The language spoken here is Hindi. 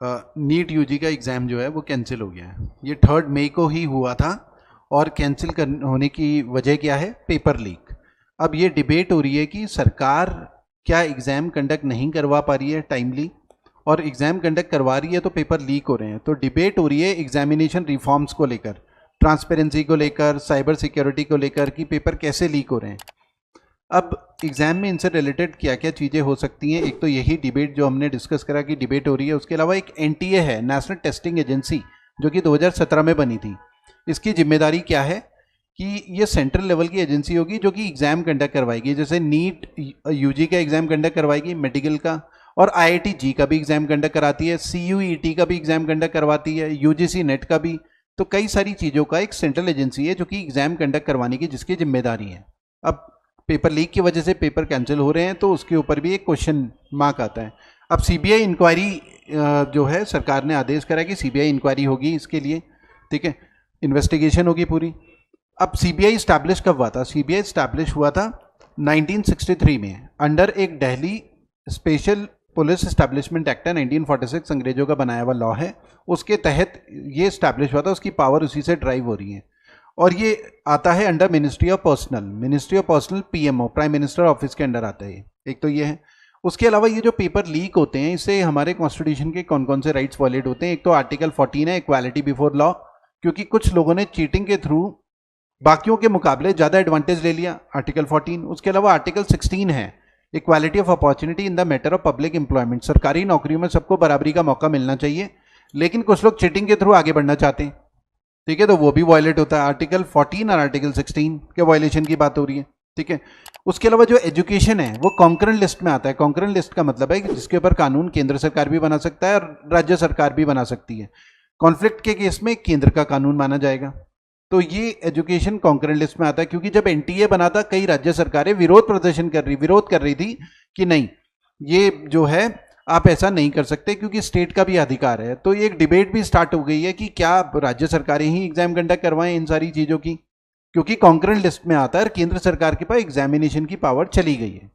नीट यूजी का एग्ज़ाम जो है वो कैंसिल हो गया है। ये 3 मई को ही हुआ था और कैंसिल होने की वजह क्या है? Paper leak. अब ये डिबेट हो रही है कि सरकार क्या एग्ज़ाम कंडक्ट नहीं करवा पा रही है टाइमली, और एग्ज़ाम कंडक्ट करवा रही है तो पेपर लीक हो रहे हैं। तो डिबेट हो रही है एग्जामिनेशन रिफॉर्म्स को लेकर, ट्रांसपेरेंसी को लेकर, साइबर सिक्योरिटी को लेकर कि पेपर कैसे लीक हो रहे हैं। अब एग्ज़ाम में इनसे रिलेटेड क्या क्या चीज़ें हो सकती हैं? एक तो यही डिबेट जो हमने डिस्कस करा कि डिबेट हो रही है, उसके अलावा एक एनटीए है, नेशनल टेस्टिंग एजेंसी, जो कि 2017 में बनी थी। इसकी जिम्मेदारी क्या है कि ये सेंट्रल लेवल की एजेंसी होगी जो कि एग्ज़ाम कंडक्ट करवाएगी, जैसे नीट यूजी का एग्ज़ाम कंडक्ट करवाएगी, मेडिकल का, और आईआईटी जी का भी एग्ज़ाम कंडक्ट कराती है, सीयूईटी का भी एग्ज़ाम कंडक्ट करवाती है, यूजीसी नेट का भी। तो कई सारी चीज़ों का एक सेंट्रल एजेंसी है जो कि एग्ज़ाम कंडक्ट करवाने की जिसकी जिम्मेदारी है। अब पेपर लीक की वजह से पेपर कैंसिल हो रहे हैं तो उसके ऊपर भी एक क्वेश्चन मार्क आता है। अब सीबीआई इंक्वायरी जो है, सरकार ने आदेश करा कि सीबीआई इंक्वायरी होगी इसके लिए, ठीक है, इन्वेस्टिगेशन होगी पूरी। अब सीबीआई स्टैब्लिश कब हुआ था? सीबीआई स्टैब्लिश हुआ था 1963 में, अंडर एक Delhi special police establishment act है 1946, अंग्रेजों का बनाया हुआ लॉ है, उसके तहत ये स्टैब्लिश हुआ था। उसकी पावर उसी से ड्राइव हो रही है, और ये आता है under ministry of personal, PMO, prime minister office के अंडर आता है। एक तो ये है। उसके अलावा ये जो पेपर लीक होते हैं, इससे हमारे कॉन्स्टिट्यूशन के कौन कौन से राइट्स वायलेट होते हैं? एक तो आर्टिकल 14 है, इक्वालिटी बिफोर लॉ, क्योंकि कुछ लोगों ने चीटिंग के थ्रू बाकियों के मुकाबले ज़्यादा एडवांटेज ले लिया, आर्टिकल 14। उसके अलावा आर्टिकल 16 है, equality of opportunity in the matter of public employment, सरकारी नौकरियों में सबको बराबरी का मौका मिलना चाहिए, लेकिन कुछ लोग चीटिंग के थ्रू आगे बढ़ना चाहते हैं, ठीक है, तो वो भी वायलेट होता है। आर्टिकल 14 और आर्टिकल 16 के वायलेशन की बात हो रही है, ठीक है। उसके अलावा जो एजुकेशन है वो कॉन्करेंट लिस्ट में आता है। कॉन्करेंट लिस्ट का मतलब है कि जिसके ऊपर कानून केंद्र सरकार भी बना सकता है और राज्य सरकार भी बना सकती है। कॉन्फ्लिक्ट के केस में केंद्र का कानून माना जाएगा। तो ये एजुकेशन कॉन्करेंट लिस्ट में आता है, क्योंकि जब एनटीए बना था कई राज्य सरकारें विरोध कर रही थी कि नहीं, ये जो है आप ऐसा नहीं कर सकते क्योंकि स्टेट का भी अधिकार है। तो एक डिबेट भी स्टार्ट हो गई है कि क्या राज्य सरकारें ही एग्जाम कंडक्ट करवाएं इन सारी चीज़ों की, क्योंकि कॉन्करेंट लिस्ट में आता है और केंद्र सरकार के पास एग्जामिनेशन की पावर चली गई है।